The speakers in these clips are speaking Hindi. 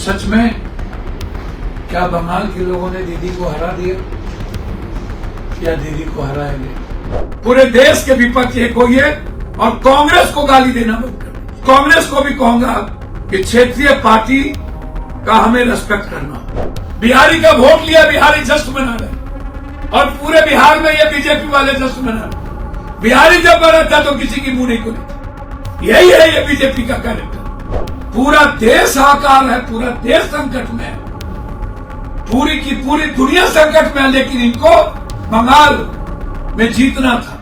सच में क्या बंगाल के लोगों ने दीदी को हरा दिया या दीदी को हराएंगे? पूरे देश के विपक्ष एक होइए और कांग्रेस को गाली देना बंद कर। कांग्रेस को भी कहूंगा कि क्षेत्रीय पार्टी का हमें रेस्पेक्ट करना। बिहारी का वोट लिया, बिहारी जश्न मना रहे और पूरे बिहार में ये बीजेपी वाले जश्न मना रहे। बिहारी जब मरा था तो किसी की मुंह नहीं खुली। यही है ये बीजेपी का कैरेक्टर। पूरा देश हाहाकार है, पूरा देश संकट में है, पूरी की पूरी दुनिया संकट में है, लेकिन इनको बंगाल में जीतना था।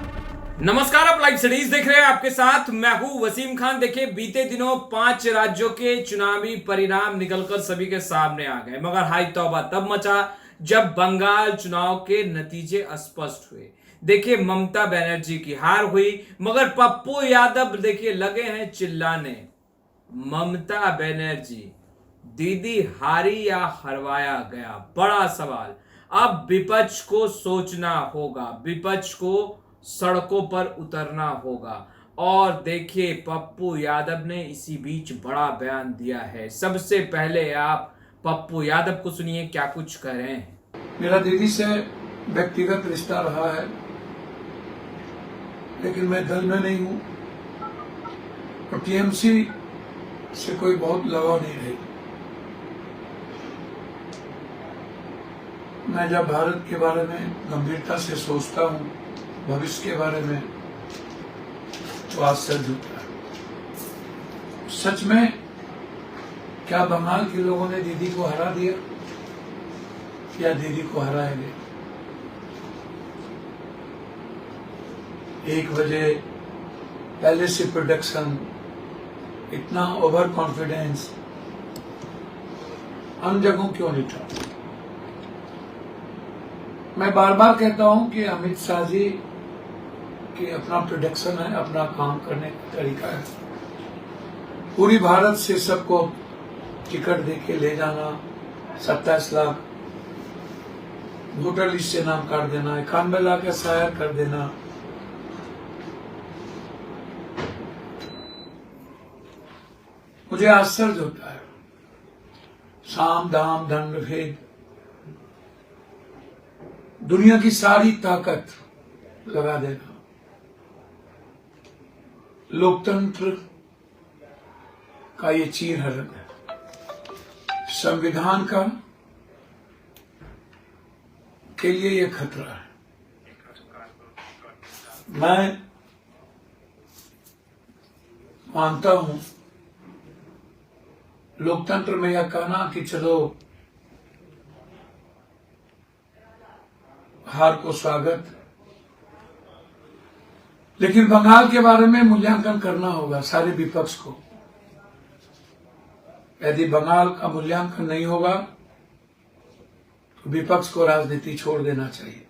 नमस्कार, आप लाइव स्टडीज देख रहे हैं। आपके साथ मैं हूं वसीम खान। देखिए, बीते दिनों 5 राज्यों के चुनावी परिणाम निकलकर सभी के सामने आ गए, मगर हाई तौबा तब मचा जब बंगाल चुनाव के नतीजे स्पष्ट हुए। देखिए, ममता बनर्जी की हार हुई, मगर पप्पू यादव देखिए लगे हैं चिल्लाने। ममता बनर्जी, दीदी हारी या हरवाया गया? बड़ा सवाल। अब विपक्ष को सोचना होगा, विपक्ष को सड़कों पर उतरना होगा। और देखिए, पप्पू यादव ने इसी बीच बड़ा बयान दिया है। सबसे पहले आप पप्पू यादव को सुनिए, क्या कुछ कह रहे हैं। मेरा दीदी से व्यक्तिगत रिश्ता रहा है, लेकिन मैं दल में नहीं हूं और टीएमसी से कोई बहुत लगाव नहीं रही। मैं जब भारत के बारे में गंभीरता से सोचता हूं, भविष्य के बारे में, तो आश्चर्य होता है। सच में क्या बंगाल के लोगों ने दीदी को हरा दिया या दीदी को हराएंगे? 1 बजे पहले से प्रोडक्शन, इतना ओवर कॉन्फिडेंस, अन्य जगहों क्यों नहीं था? मैं बार बार कहता हूं कि अमित शाह जी की अपना प्रोडक्शन है, अपना काम करने का तरीका है। पूरी भारत से सबको टिकट देके ले जाना, 27 लाख वोटर लिस्ट से नाम काट देना, 91 लाख एसआईआर कर देना। मुझे आश्चर्य होता है। साम दाम दंड भेद, दुनिया की सारी ताकत लगा देना, लोकतंत्र का ये चीरहरण है, संविधान का के लिए ये खतरा है। मैं मानता हूं लोकतंत्र में यह कहना कि चलो हार को स्वागत, लेकिन बंगाल के बारे में मूल्यांकन करना होगा सारे विपक्ष को। यदि बंगाल का मूल्यांकन नहीं होगा तो विपक्ष को राजनीति छोड़ देना चाहिए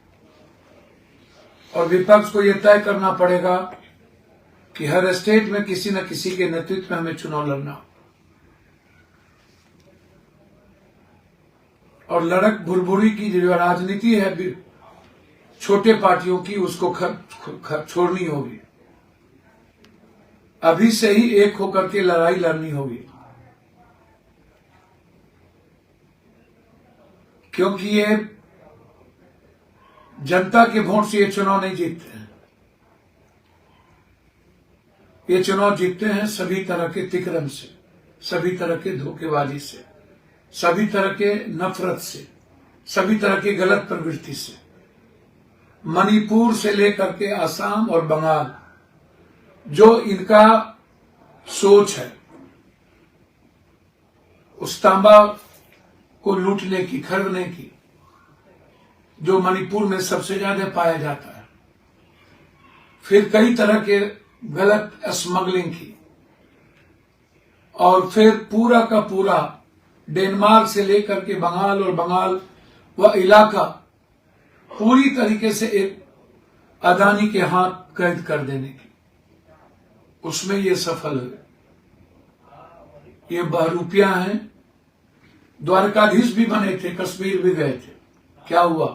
और विपक्ष को यह तय करना पड़ेगा कि हर स्टेट में किसी न किसी के नेतृत्व में हमें चुनाव लड़ना हो और लड़क भुरभुरी की जो राजनीति है छोटे पार्टियों की, उसको छोड़नी होगी। अभी से ही एक होकर के लड़ाई लड़नी होगी, क्योंकि ये जनता के वोट से ये चुनाव नहीं जीतते हैं। ये चुनाव जीतते हैं सभी तरह के तिक्रम से, सभी तरह के धोखेबाजी से, सभी तरह के नफरत से, सभी तरह की गलत प्रवृत्ति से। मणिपुर से लेकर के असम और बंगाल, जो इनका सोच है उस तांबा को लूटने की, खरीदने की, जो मणिपुर में सबसे ज्यादा पाया जाता है, फिर कई तरह के गलत स्मगलिंग की, और फिर पूरा का पूरा डेनमार्क से लेकर के बंगाल और बंगाल वह इलाका पूरी तरीके से एक अदानी के हाथ कैद कर देने की, उसमें ये सफल हुए। ये बहरूपिया हैं, द्वारकाधीश भी बने थे, कश्मीर भी गए थे। क्या हुआ?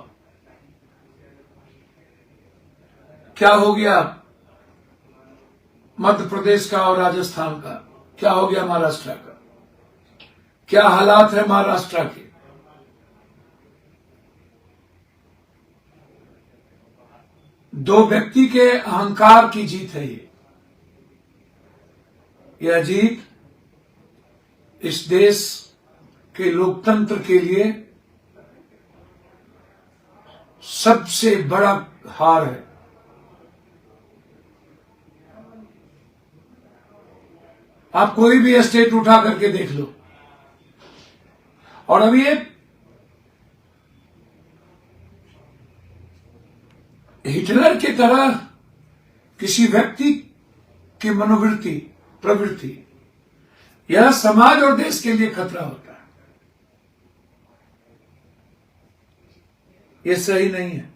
क्या हो गया मध्य प्रदेश का और राजस्थान का? क्या हो गया महाराष्ट्र का? क्या हालात है महाराष्ट्र के। दो व्यक्ति के अहंकार की जीत है ये। यह जीत इस देश के लोकतंत्र के लिए सबसे बड़ा हार है। आप कोई भी स्टेट उठा करके देख लो, और अभी हिटलर की तरह किसी व्यक्ति की मनोवृत्ति प्रवृत्ति, यह समाज और देश के लिए खतरा होता है। ये सही नहीं है।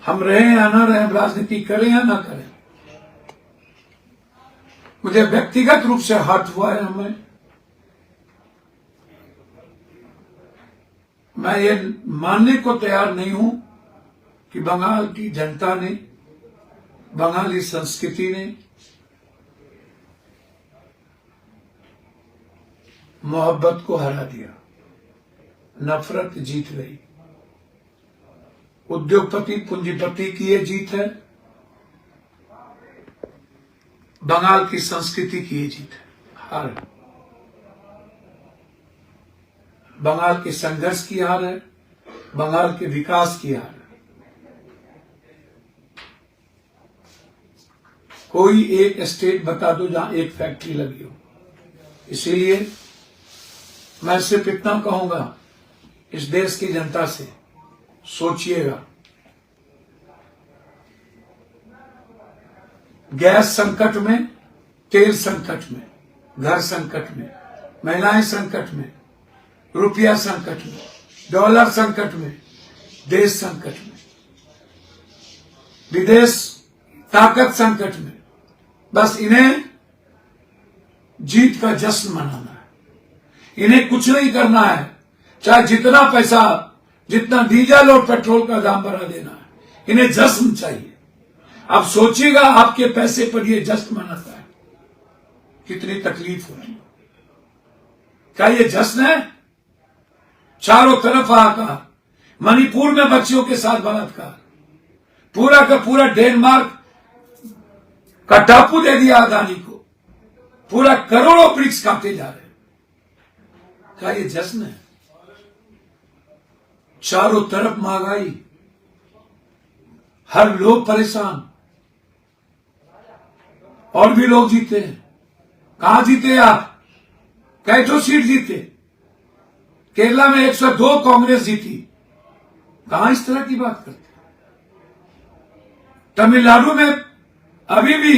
हम रहे या ना रहे, राजनीति करें या ना करें, मुझे व्यक्तिगत रूप से हर्ट हुआ है। मैं ये मानने को तैयार नहीं हूं कि बंगाल की जनता ने, बंगाली संस्कृति ने मोहब्बत को हरा दिया, नफरत जीत गई। उद्योगपति पूंजीपति की ये जीत है, बंगाल की संस्कृति की ये जीत है, हार है। बंगाल के संघर्ष की हार है, बंगाल के विकास की हार है। कोई एक स्टेट बता दो जहां एक फैक्ट्री लगी हो। इसीलिए मैं सिर्फ इतना कहूंगा इस देश की जनता से, सोचिएगा, गैस संकट में, तेल संकट में, घर संकट में, महिलाएं संकट में, रुपया संकट में, डॉलर संकट में, देश संकट में, विदेश ताकत संकट में, बस इन्हें जीत का जश्न मनाना है। इन्हें कुछ नहीं करना है, चाहे जितना पैसा, जितना डीजल और पेट्रोल का दाम बढ़ा देना है, इन्हें जश्न चाहिए। अब सोचिएगा, आपके पैसे पर ये जश्न मनाता है, कितनी तकलीफ होगी। क्या ये जश्न है? चारों तरफ हाहाकार, मणिपुर में बच्चियों के साथ बलात्कार, पूरा का पूरा डेनमार्क का टापू दे दिया अदानी को, पूरा करोड़ों वृक्ष काटे जा रहे हैं। क्या ये जश्न है? चारों तरफ महंगाई, हर लोग परेशान, और भी लोग जीते हैं। कहां जीते आप? कैथो सीट जीते? केरला में 102 कांग्रेस जीती। कहां इस तरह की बात करते? तमिलनाडु में अभी भी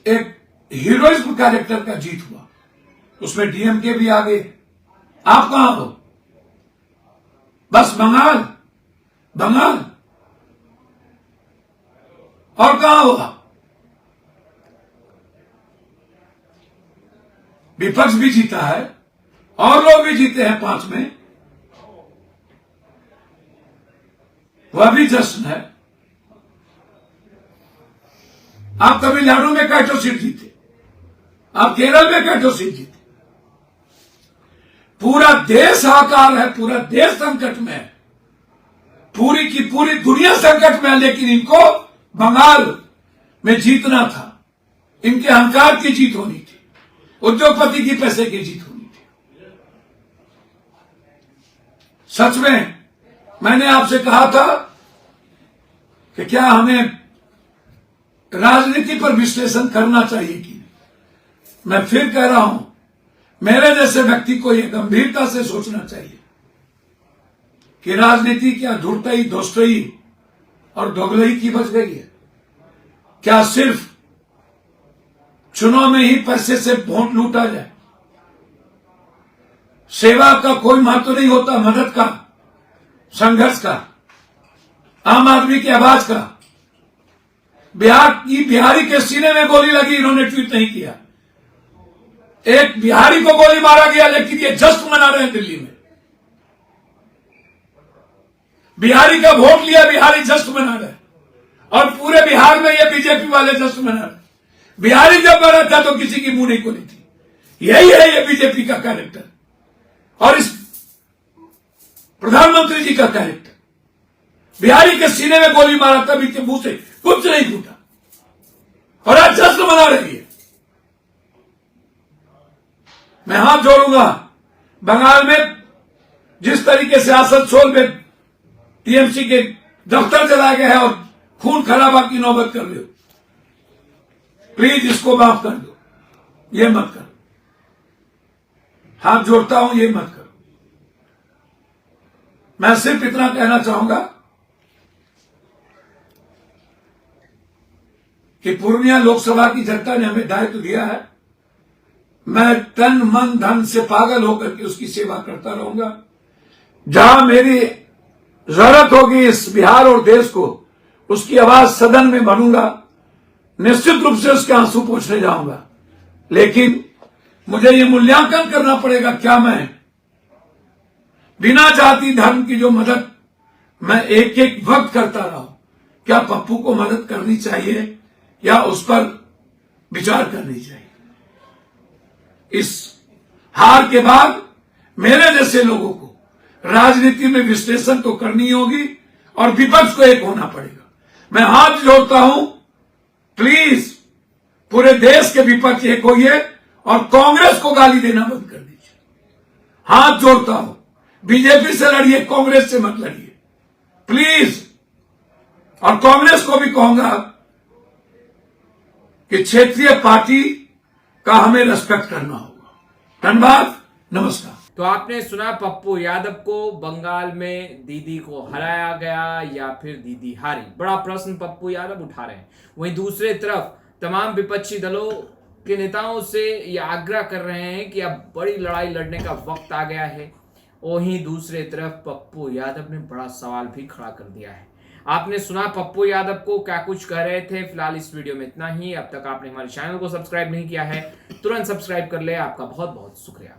एक हीरोइज्म कैरेक्टर का जीत हुआ, उसमें डीएमके भी आ गए। आप कहां हो? बस बंगाल, बंगाल, और कहां हो आप? विपक्ष भी जीता है और लोग भी जीते हैं 5 में, वह भी जश्न है। आप तमिलनाडु में कैथो सीट जीते, आप केरल में कैथो सीट जीते। पूरा देश हाहाकार है, पूरा देश संकट में है, पूरी की पूरी दुनिया संकट में है, लेकिन इनको बंगाल में जीतना था। इनके अहंकार की जीत होनी थी, उद्योगपति की पैसे की जीत होनी थी। सच में मैंने आपसे कहा था कि क्या हमें राजनीति पर विश्लेषण करना चाहिए कि नहीं। मैं फिर कह रहा हूं, मेरे जैसे व्यक्ति को यह गंभीरता से सोचना चाहिए कि राजनीति क्या धुरतई, दोस्तई और दोगलई की बच गई है? क्या सिर्फ चुनाव में ही पैसे से वोट लूटा जाए? सेवा का कोई महत्व नहीं होता, मदद का, संघर्ष का, आम आदमी की आवाज का। बिहारी के सीने में गोली लगी, इन्होंने ट्वीट नहीं किया। एक बिहारी को गोली मारा गया, लेकिन ये जश्न मना रहे हैं दिल्ली में। बिहारी का वोट लिया, बिहारी जश्न मना रहे हैं, और पूरे बिहार में ये बीजेपी वाले जश्न मना रहे हैं। बिहारी जब मरा था तो किसी की मुंह नहीं खोली थी। यही है ये बीजेपी का कैरेक्टर और इस प्रधानमंत्री जी का कैरेक्टर। बिहारी के सीने में गोली मारा था, बीच मुंह से कुछ नहीं फूटा और आज जश्न मना रही है। मैं हाथ जोड़ूंगा, बंगाल में जिस तरीके से आसनसोल में टीएमसी के दफ्तर चला गया है और खून खराबा की नौबत कर रहे हो, प्लीज इसको माफ कर दो, ये मत करो। हाथ जोड़ता हूं, ये मत करो। मैं सिर्फ इतना कहना चाहूंगा कि पूर्णिया लोकसभा की जनता ने हमें दायित्व दिया है। मैं तन मन धन से पागल होकर के उसकी सेवा करता रहूंगा। जहां मेरी जरूरत होगी इस बिहार और देश को, उसकी आवाज सदन में बनूंगा। निश्चित रूप से उसके आंसू पोंछने जाऊंगा, लेकिन मुझे ये मूल्यांकन करना पड़ेगा, क्या मैं बिना जाति धर्म की जो मदद मैं एक एक वक्त करता रहा हूं, क्या पप्पू को मदद करनी चाहिए या उस पर विचार करनी चाहिए। इस हार के बाद मेरे जैसे लोगों को राजनीति में विश्लेषण तो करनी होगी और विपक्ष को एक होना पड़ेगा। मैं हाथ जोड़ता हूं, प्लीज पूरे देश के विपक्ष एक होइए और कांग्रेस को गाली देना बंद कर दीजिए। हाथ जोड़ता हूं, बीजेपी से लड़िए, कांग्रेस से मत लड़िए प्लीज। और कांग्रेस को भी कहूंगा कि क्षेत्रीय पार्टी का हमें रेस्पेक्ट करना होगा। धन्यवाद, नमस्कार। तो आपने सुना, पप्पू यादव को बंगाल में दीदी को हराया गया या फिर दीदी हारी, बड़ा प्रश्न पप्पू यादव उठा रहे हैं। वहीं दूसरे तरफ तमाम विपक्षी दलों के नेताओं से यह आग्रह कर रहे हैं कि अब बड़ी लड़ाई लड़ने का वक्त आ गया है। वहीं दूसरे तरफ पप्पू यादव ने बड़ा सवाल भी खड़ा कर दिया है। आपने सुना पप्पू यादव को क्या कुछ कह रहे थे। फिलहाल इस वीडियो में इतना ही। अब तक आपने हमारे चैनल को सब्सक्राइब नहीं किया है, तुरंत सब्सक्राइब कर ले। आपका बहुत बहुत शुक्रिया।